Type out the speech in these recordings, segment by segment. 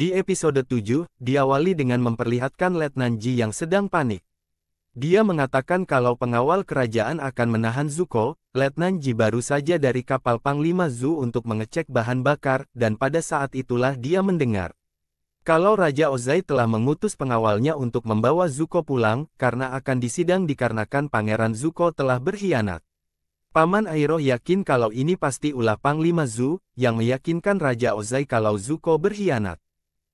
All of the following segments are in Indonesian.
Di episode 7, diawali dengan memperlihatkan Letnan Ji yang sedang panik. Dia mengatakan kalau pengawal kerajaan akan menahan Zuko. Letnan Ji baru saja dari kapal Panglima Zu untuk mengecek bahan bakar, dan pada saat itulah dia mendengar kalau Raja Ozai telah mengutus pengawalnya untuk membawa Zuko pulang, karena akan disidang dikarenakan Pangeran Zuko telah berkhianat. Paman Iroh yakin kalau ini pasti ulah Panglima Zu, yang meyakinkan Raja Ozai kalau Zuko berkhianat.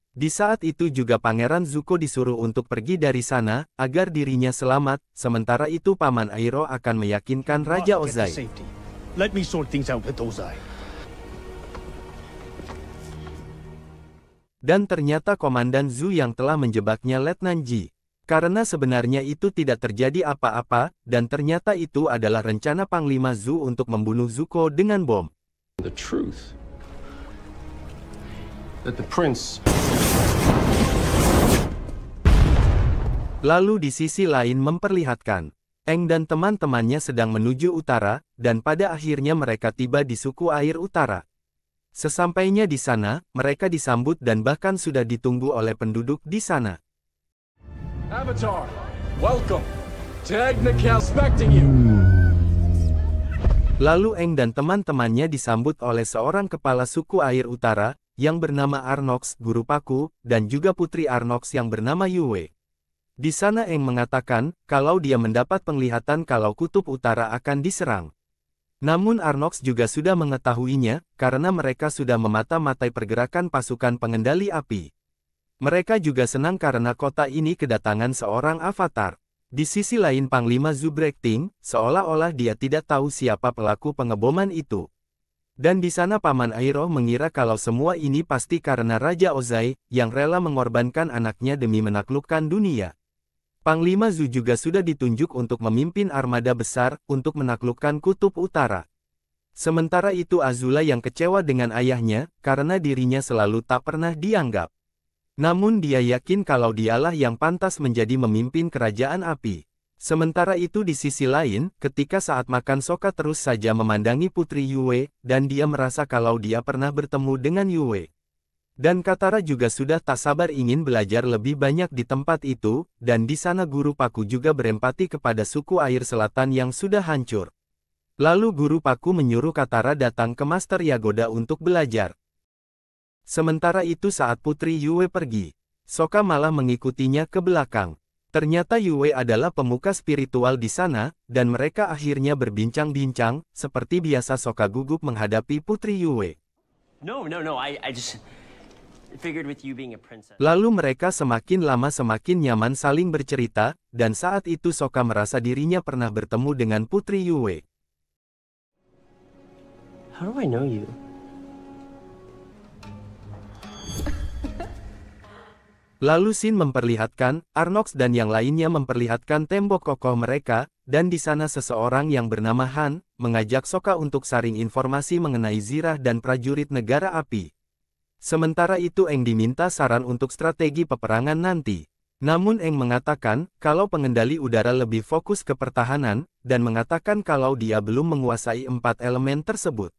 Di saat itu juga Pangeran Zuko disuruh untuk pergi dari sana, agar dirinya selamat, sementara itu Paman Iroh akan meyakinkan Raja Ozai. Let me sort things out with Ozai. Dan ternyata Komandan Zu yang telah menjebaknya Letnan Ji. Karena sebenarnya itu tidak terjadi apa-apa, dan ternyata itu adalah rencana Panglima Zu untuk membunuh Zuko dengan bom. The truth that the prince. Lalu di sisi lain memperlihatkan, Aang dan teman-temannya sedang menuju utara, dan pada akhirnya mereka tiba di suku air utara. Sesampainya di sana, mereka disambut dan bahkan sudah ditunggu oleh penduduk di sana. Avatar, welcome. Technical expecting you. Lalu Aang dan teman-temannya disambut oleh seorang kepala suku air utara, yang bernama Arnox, Guru Paku, dan juga putri Arnox yang bernama Yue. Di sana Aang mengatakan, kalau dia mendapat penglihatan kalau kutub utara akan diserang. Namun Arnox juga sudah mengetahuinya, karena mereka sudah memata-matai pergerakan pasukan pengendali api. Mereka juga senang karena kota ini kedatangan seorang avatar. Di sisi lain Panglima Zu Brekting, seolah-olah dia tidak tahu siapa pelaku pengeboman itu. Dan di sana Paman Iroh mengira kalau semua ini pasti karena Raja Ozai, yang rela mengorbankan anaknya demi menaklukkan dunia. Panglima Zu juga sudah ditunjuk untuk memimpin armada besar, untuk menaklukkan kutub utara. Sementara itu Azula yang kecewa dengan ayahnya, karena dirinya selalu tak pernah dianggap. Namun dia yakin kalau dialah yang pantas menjadi memimpin kerajaan api. Sementara itu di sisi lain, ketika saat makan Sokka terus saja memandangi Putri Yue, dan dia merasa kalau dia pernah bertemu dengan Yue. Dan Katara juga sudah tak sabar ingin belajar lebih banyak di tempat itu, dan di sana Guru Paku juga berempati kepada suku air selatan yang sudah hancur. Lalu Guru Paku menyuruh Katara datang ke Master Yagoda untuk belajar. Sementara itu saat Putri Yue pergi, Sokka malah mengikutinya ke belakang. Ternyata Yue adalah pemuka spiritual di sana, dan mereka akhirnya berbincang-bincang, seperti biasa Sokka gugup menghadapi Putri Yue. No, I just figured with you being a princess. Lalu mereka semakin lama semakin nyaman saling bercerita, dan saat itu Sokka merasa dirinya pernah bertemu dengan Putri Yue. How do I know you? Lalu Shin memperlihatkan, Arnox dan yang lainnya memperlihatkan tembok kokoh mereka, dan di sana seseorang yang bernama Han, mengajak Sokka untuk saring informasi mengenai Zirah dan prajurit negara api. Sementara itu Aang diminta saran untuk strategi peperangan nanti. Namun Aang mengatakan, kalau pengendali udara lebih fokus ke pertahanan, dan mengatakan kalau dia belum menguasai 4 elemen tersebut.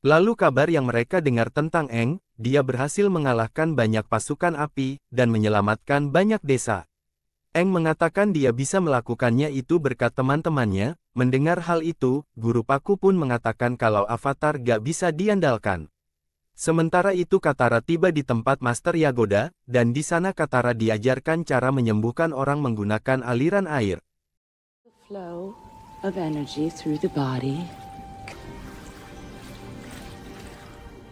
Lalu kabar yang mereka dengar tentang Aang, dia berhasil mengalahkan banyak pasukan api, dan menyelamatkan banyak desa. Aang mengatakan dia bisa melakukannya itu berkat teman-temannya. Mendengar hal itu, Guru Paku pun mengatakan kalau Avatar gak bisa diandalkan. Sementara itu Katara tiba di tempat Master Yagoda, dan di sana Katara diajarkan cara menyembuhkan orang menggunakan aliran air. The flow of energy through the body.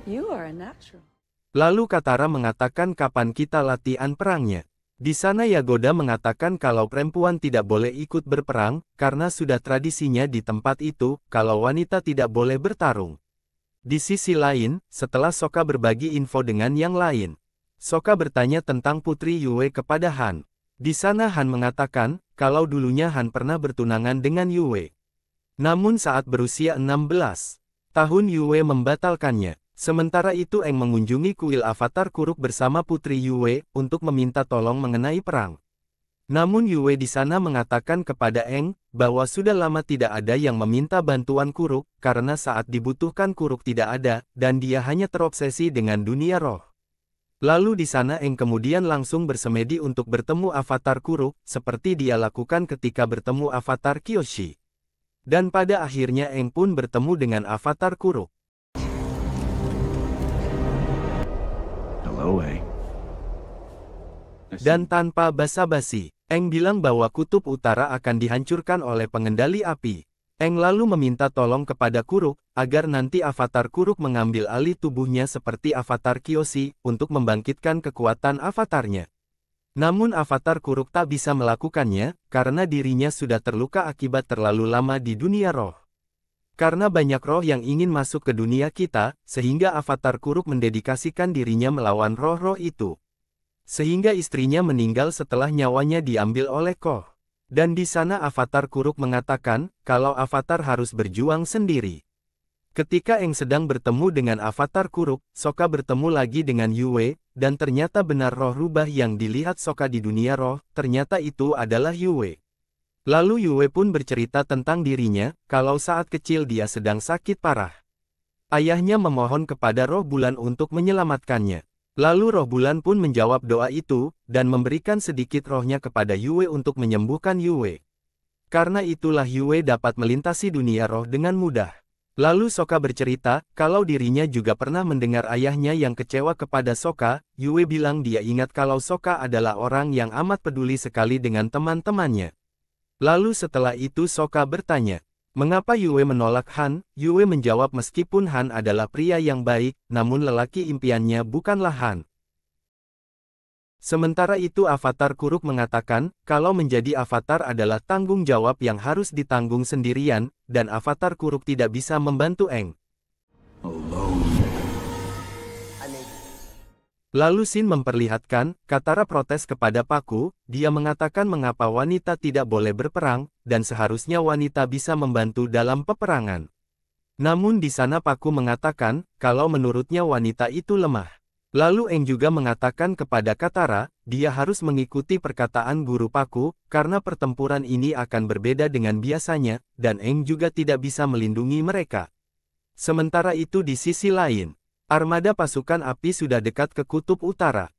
You are a natural. Lalu Katara mengatakan kapan kita latihan perangnya. Di sana Yagoda mengatakan kalau perempuan tidak boleh ikut berperang, karena sudah tradisinya di tempat itu, kalau wanita tidak boleh bertarung. Di sisi lain, setelah Sokka berbagi info dengan yang lain, Sokka bertanya tentang Putri Yue kepada Han. Di sana Han mengatakan, kalau dulunya Han pernah bertunangan dengan Yue. Namun saat berusia 16 tahun Yue membatalkannya. Sementara itu Aang mengunjungi kuil Avatar Kuruk bersama Putri Yue, untuk meminta tolong mengenai perang. Namun Yue di sana mengatakan kepada Aang, bahwa sudah lama tidak ada yang meminta bantuan Kuruk, karena saat dibutuhkan Kuruk tidak ada, dan dia hanya terobsesi dengan dunia roh. Lalu di sana Eng kemudian langsung bersemedi untuk bertemu avatar Kuruk, seperti dia lakukan ketika bertemu avatar Kyoshi. Dan pada akhirnya Eng pun bertemu dengan avatar Kuruk. Hello, Aang. Dan tanpa basa-basi, Eng bilang bahwa kutub utara akan dihancurkan oleh pengendali api. Eng lalu meminta tolong kepada Kuruk, agar nanti avatar Kuruk mengambil alih tubuhnya seperti avatar Kyoshi, untuk membangkitkan kekuatan avatarnya. Namun avatar Kuruk tak bisa melakukannya, karena dirinya sudah terluka akibat terlalu lama di dunia roh. Karena banyak roh yang ingin masuk ke dunia kita, sehingga avatar Kuruk mendedikasikan dirinya melawan roh-roh itu. Sehingga istrinya meninggal setelah nyawanya diambil oleh Koh. Dan di sana avatar Kuruk mengatakan, kalau avatar harus berjuang sendiri. Ketika Eng sedang bertemu dengan avatar Kuruk, Sokka bertemu lagi dengan Yue, dan ternyata benar roh rubah yang dilihat Sokka di dunia roh, ternyata itu adalah Yue. Lalu Yue pun bercerita tentang dirinya, kalau saat kecil dia sedang sakit parah. Ayahnya memohon kepada roh bulan untuk menyelamatkannya. Lalu roh bulan pun menjawab doa itu, dan memberikan sedikit rohnya kepada Yue untuk menyembuhkan Yue. Karena itulah Yue dapat melintasi dunia roh dengan mudah. Lalu Sokka bercerita, kalau dirinya juga pernah mendengar ayahnya yang kecewa kepada Sokka. Yue bilang dia ingat kalau Sokka adalah orang yang amat peduli sekali dengan teman-temannya. Lalu setelah itu Sokka bertanya, mengapa Yue menolak Han? Yue menjawab meskipun Han adalah pria yang baik, namun lelaki impiannya bukanlah Han. Sementara itu avatar Kuruk mengatakan, kalau menjadi avatar adalah tanggung jawab yang harus ditanggung sendirian, dan avatar Kuruk tidak bisa membantu Eng. Lalu Shin memperlihatkan, Katara protes kepada Paku, dia mengatakan mengapa wanita tidak boleh berperang, dan seharusnya wanita bisa membantu dalam peperangan. Namun di sana Paku mengatakan, kalau menurutnya wanita itu lemah. Lalu Eng juga mengatakan kepada Katara, dia harus mengikuti perkataan guru Paku, karena pertempuran ini akan berbeda dengan biasanya, dan Eng juga tidak bisa melindungi mereka. Sementara itu di sisi lain, armada pasukan api sudah dekat ke kutub utara.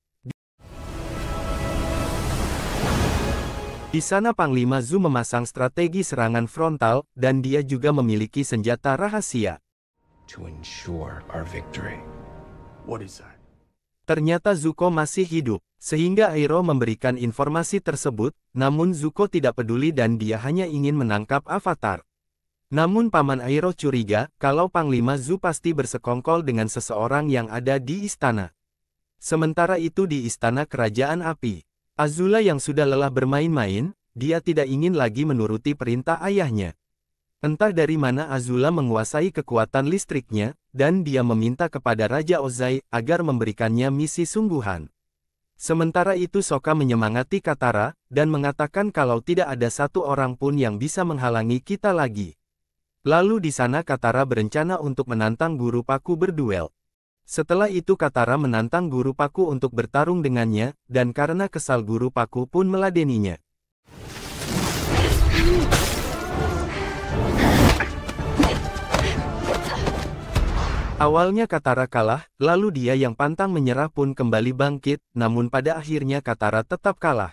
Di sana Panglima Zu memasang strategi serangan frontal, dan dia juga memiliki senjata rahasia. To ensure our victory. What is that? Ternyata Zuko masih hidup, sehingga Iroh memberikan informasi tersebut, namun Zuko tidak peduli dan dia hanya ingin menangkap avatar. Namun Paman Iroh curiga, kalau Panglima Zu pasti bersekongkol dengan seseorang yang ada di istana. Sementara itu di istana kerajaan api, Azula yang sudah lelah bermain-main, dia tidak ingin lagi menuruti perintah ayahnya. Entah dari mana Azula menguasai kekuatan listriknya, dan dia meminta kepada Raja Ozai agar memberikannya misi sungguhan. Sementara itu Sokka menyemangati Katara, dan mengatakan kalau tidak ada satu orang pun yang bisa menghalangi kita lagi. Lalu di sana Katara berencana untuk menantang Guru Paku berduel. Setelah itu Katara menantang Guru Paku untuk bertarung dengannya, dan karena kesal Guru Paku pun meladeninya. Awalnya Katara kalah, lalu dia yang pantang menyerah pun kembali bangkit, namun pada akhirnya Katara tetap kalah.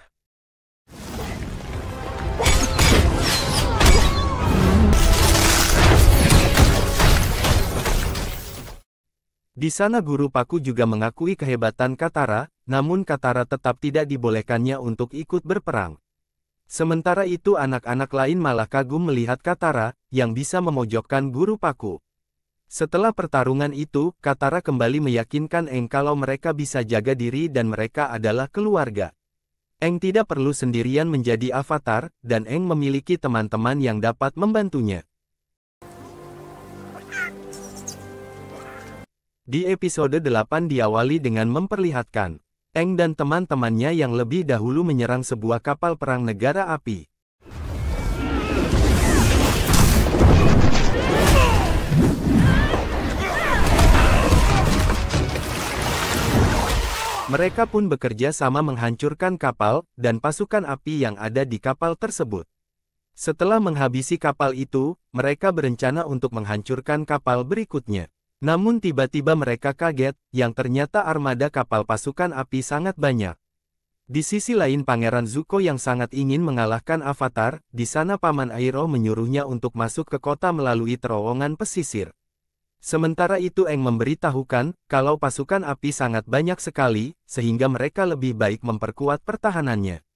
Di sana Guru Paku juga mengakui kehebatan Katara, namun Katara tetap tidak dibolehkannya untuk ikut berperang. Sementara itu anak-anak lain malah kagum melihat Katara, yang bisa memojokkan Guru Paku. Setelah pertarungan itu, Katara kembali meyakinkan Eng kalau mereka bisa jaga diri dan mereka adalah keluarga. Eng tidak perlu sendirian menjadi avatar, dan Eng memiliki teman-teman yang dapat membantunya. Di episode 8 diawali dengan memperlihatkan Eng dan teman-temannya yang lebih dahulu menyerang sebuah kapal perang negara api. Mereka pun bekerja sama menghancurkan kapal dan pasukan api yang ada di kapal tersebut. Setelah menghabisi kapal itu, mereka berencana untuk menghancurkan kapal berikutnya. Namun tiba-tiba mereka kaget, yang ternyata armada kapal pasukan api sangat banyak. Di sisi lain Pangeran Zuko yang sangat ingin mengalahkan Avatar, di sana Paman Iroh menyuruhnya untuk masuk ke kota melalui terowongan pesisir. Sementara itu Aang memberitahukan, kalau pasukan api sangat banyak sekali, sehingga mereka lebih baik memperkuat pertahanannya.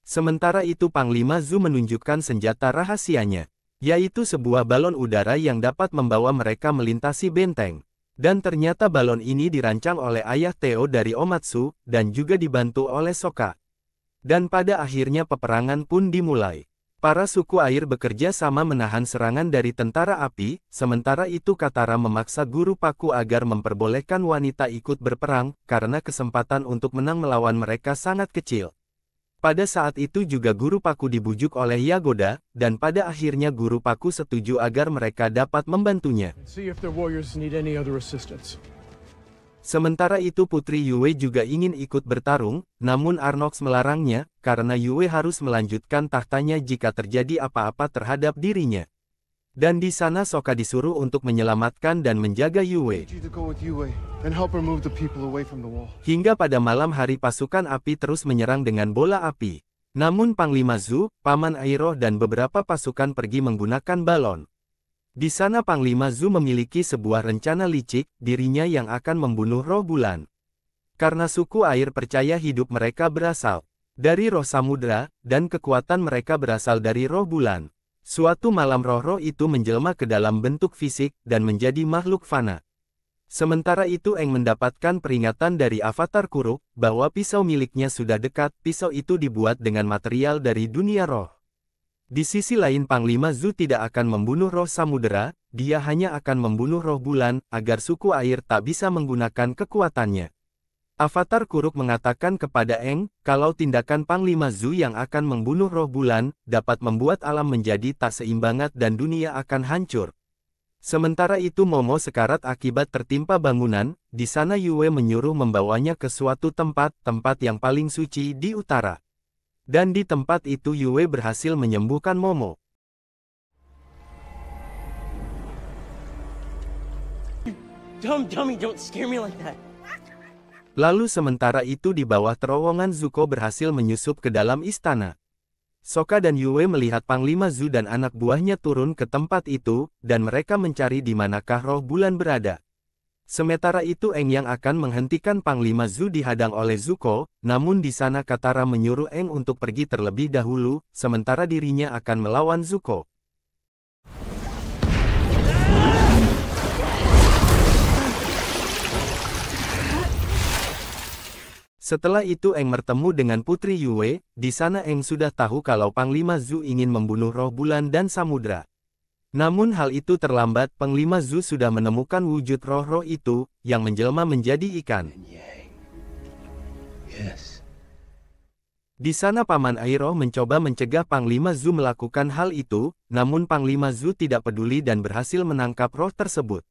Sementara itu Panglima Zu menunjukkan senjata rahasianya, yaitu sebuah balon udara yang dapat membawa mereka melintasi benteng. Dan ternyata balon ini dirancang oleh ayah Theo dari Omatsu, dan juga dibantu oleh Sokka. Dan pada akhirnya peperangan pun dimulai. Para suku air bekerja sama menahan serangan dari tentara api, sementara itu Katara memaksa Guru Paku agar memperbolehkan wanita ikut berperang, karena kesempatan untuk menang melawan mereka sangat kecil. Pada saat itu juga Guru Paku dibujuk oleh Yagoda, dan pada akhirnya Guru Paku setuju agar mereka dapat membantunya. See if their warriors need any other assistance. Sementara itu Putri Yue juga ingin ikut bertarung, namun Arnox melarangnya, karena Yue harus melanjutkan tahtanya jika terjadi apa-apa terhadap dirinya. Dan di sana Sokka disuruh untuk menyelamatkan dan menjaga Yue. Hingga pada malam hari pasukan api terus menyerang dengan bola api. Namun Panglima Zu, Paman Iroh dan beberapa pasukan pergi menggunakan balon. Di sana Panglima Zu memiliki sebuah rencana licik, dirinya yang akan membunuh roh bulan. Karena suku air percaya hidup mereka berasal dari roh samudra, dan kekuatan mereka berasal dari roh bulan. Suatu malam roh-roh itu menjelma ke dalam bentuk fisik, dan menjadi makhluk fana. Sementara itu Aang mendapatkan peringatan dari Avatar Kuruk, bahwa pisau miliknya sudah dekat. Pisau itu dibuat dengan material dari dunia roh. Di sisi lain Panglima Zu tidak akan membunuh roh samudera, dia hanya akan membunuh roh bulan, agar suku air tak bisa menggunakan kekuatannya. Avatar Kuruk mengatakan kepada Aang, kalau tindakan Panglima Zu yang akan membunuh roh bulan, dapat membuat alam menjadi tak seimbangan dan dunia akan hancur. Sementara itu Momo sekarat akibat tertimpa bangunan, di sana Yue menyuruh membawanya ke suatu tempat yang paling suci di utara. Dan di tempat itu Yue berhasil menyembuhkan Momo. Dummy, don't scare me like that. Lalu sementara itu di bawah terowongan Zuko berhasil menyusup ke dalam istana. Sokka dan Yue melihat Panglima Zu dan anak buahnya turun ke tempat itu, dan mereka mencari di manakah roh bulan berada. Sementara itu Aang yang akan menghentikan Panglima Zu dihadang oleh Zuko, namun di sana Katara menyuruh Aang untuk pergi terlebih dahulu, sementara dirinya akan melawan Zuko. Setelah itu Aang bertemu dengan Putri Yue, di sana Aang sudah tahu kalau Panglima Zu ingin membunuh roh bulan dan samudra. Namun hal itu terlambat, Panglima Zu sudah menemukan wujud roh-roh itu, yang menjelma menjadi ikan. Di sana Paman Iroh mencoba mencegah Panglima Zu melakukan hal itu, namun Panglima Zu tidak peduli dan berhasil menangkap roh tersebut.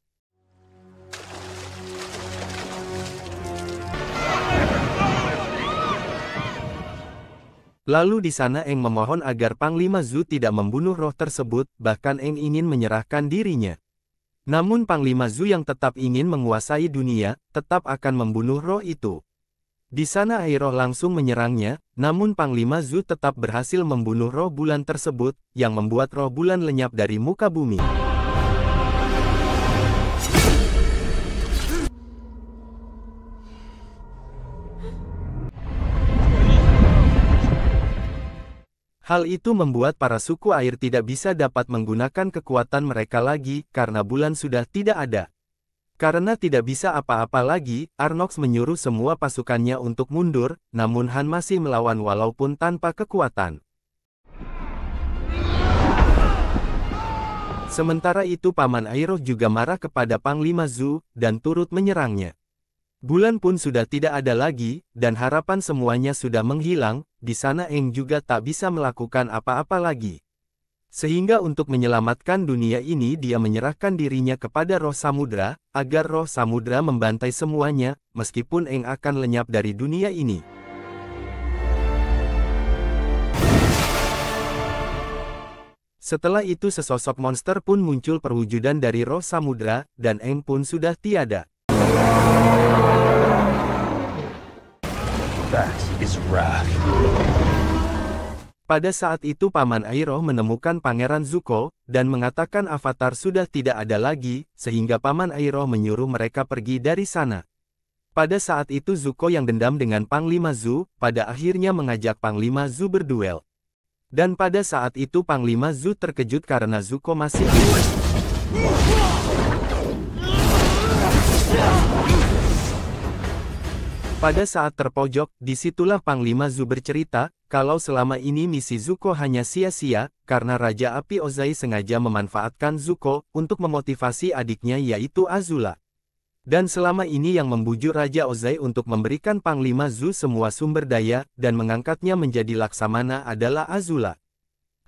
Lalu di sana Aang memohon agar Panglima Zu tidak membunuh roh tersebut, bahkan Aang ingin menyerahkan dirinya. Namun Panglima Zu yang tetap ingin menguasai dunia, tetap akan membunuh roh itu. Di sana Iroh langsung menyerangnya, namun Panglima Zu tetap berhasil membunuh roh bulan tersebut, yang membuat roh bulan lenyap dari muka bumi. Hal itu membuat para suku air tidak bisa dapat menggunakan kekuatan mereka lagi, karena bulan sudah tidak ada. Karena tidak bisa apa-apa lagi, Arnox menyuruh semua pasukannya untuk mundur, namun Han masih melawan walaupun tanpa kekuatan. Sementara itu Paman Iroh juga marah kepada Panglima Zu, dan turut menyerangnya. Bulan pun sudah tidak ada lagi, dan harapan semuanya sudah menghilang. Di sana Aang juga tak bisa melakukan apa-apa lagi. Sehingga untuk menyelamatkan dunia ini dia menyerahkan dirinya kepada roh samudra, agar roh samudra membantai semuanya, meskipun Aang akan lenyap dari dunia ini. Setelah itu sesosok monster pun muncul perwujudan dari roh samudra, dan Aang pun sudah tiada. That is wrath. Pada saat itu Paman Iroh menemukan Pangeran Zuko, dan mengatakan Avatar sudah tidak ada lagi, sehingga Paman Iroh menyuruh mereka pergi dari sana. Pada saat itu Zuko yang dendam dengan Panglima Zu, pada akhirnya mengajak Panglima Zu berduel. Dan pada saat itu Panglima Zu terkejut karena Zuko masih hidup. Pada saat terpojok, disitulah Panglima Zu bercerita, kalau selama ini misi Zuko hanya sia-sia, karena Raja Api Ozai sengaja memanfaatkan Zuko untuk memotivasi adiknya yaitu Azula. Dan selama ini yang membujuk Raja Ozai untuk memberikan Panglima Zu semua sumber daya, dan mengangkatnya menjadi Laksamana adalah Azula.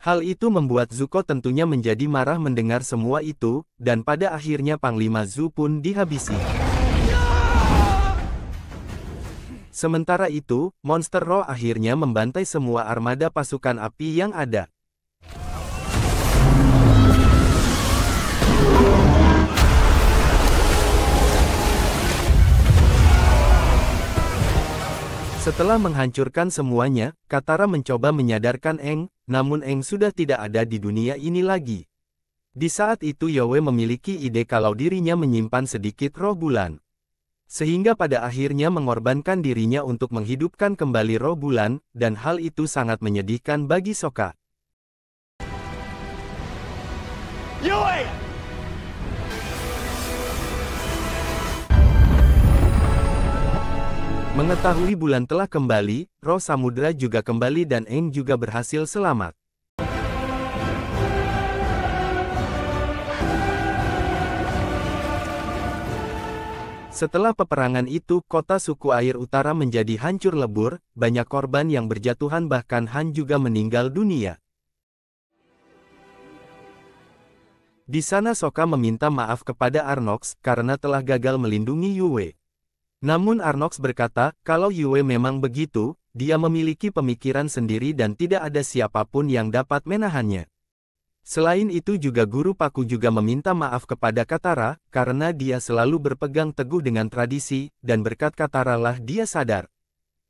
Hal itu membuat Zuko tentunya menjadi marah mendengar semua itu, dan pada akhirnya Panglima Zu pun dihabisi. Sementara itu, monster roh akhirnya membantai semua armada pasukan api yang ada. Setelah menghancurkan semuanya, Katara mencoba menyadarkan Aang, namun Aang sudah tidak ada di dunia ini lagi. Di saat itu Yowie memiliki ide kalau dirinya menyimpan sedikit roh bulan. Sehingga pada akhirnya mengorbankan dirinya untuk menghidupkan kembali roh bulan, dan hal itu sangat menyedihkan bagi Sokka. Yui! Mengetahui bulan telah kembali, roh samudra juga kembali dan Aang juga berhasil selamat. Setelah peperangan itu, kota suku air utara menjadi hancur lebur, banyak korban yang berjatuhan bahkan Han juga meninggal dunia. Di sana Sokka meminta maaf kepada Arnox karena telah gagal melindungi Yue. Namun Arnox berkata, kalau Yue memang begitu, dia memiliki pemikiran sendiri dan tidak ada siapapun yang dapat menahannya. Selain itu juga Guru Paku juga meminta maaf kepada Katara, karena dia selalu berpegang teguh dengan tradisi, dan berkat Katara lah dia sadar.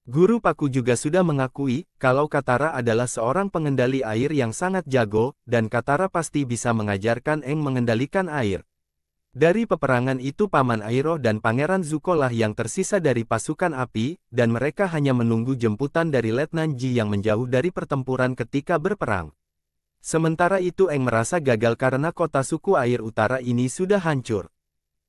Guru Paku juga sudah mengakui, kalau Katara adalah seorang pengendali air yang sangat jago, dan Katara pasti bisa mengajarkan Aang mengendalikan air. Dari peperangan itu Paman Iroh dan Pangeran Zuko lah yang tersisa dari pasukan api, dan mereka hanya menunggu jemputan dari Letnan Ji yang menjauh dari pertempuran ketika berperang. Sementara itu Aang merasa gagal karena kota suku air utara ini sudah hancur.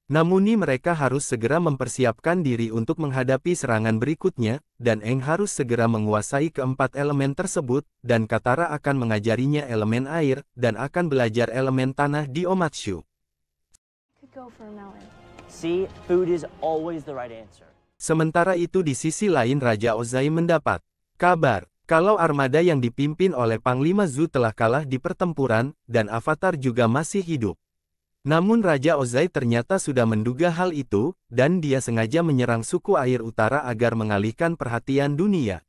Namun mereka harus segera mempersiapkan diri untuk menghadapi serangan berikutnya, dan Aang harus segera menguasai keempat elemen tersebut, dan Katara akan mengajarinya elemen air, dan akan belajar elemen tanah di Omatshu. See, food is always the right answer. Sementara itu di sisi lain Raja Ozai mendapat kabar kalau armada yang dipimpin oleh Panglima Zu telah kalah di pertempuran, dan Avatar juga masih hidup. Namun Raja Ozai ternyata sudah menduga hal itu, dan dia sengaja menyerang suku air utara agar mengalihkan perhatian dunia.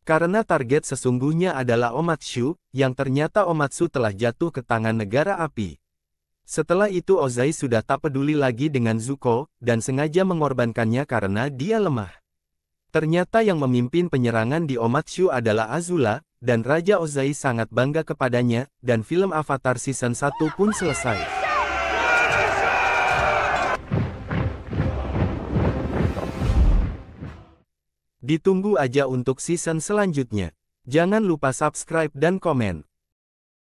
Karena target sesungguhnya adalah Omatshu, yang ternyata Omatsu telah jatuh ke tangan negara api. Setelah itu Ozai sudah tak peduli lagi dengan Zuko, dan sengaja mengorbankannya karena dia lemah. Ternyata yang memimpin penyerangan di Omatshu adalah Azula, dan Raja Ozai sangat bangga kepadanya, dan film Avatar Season 1 pun selesai. Ditunggu aja untuk season selanjutnya. Jangan lupa subscribe dan komen.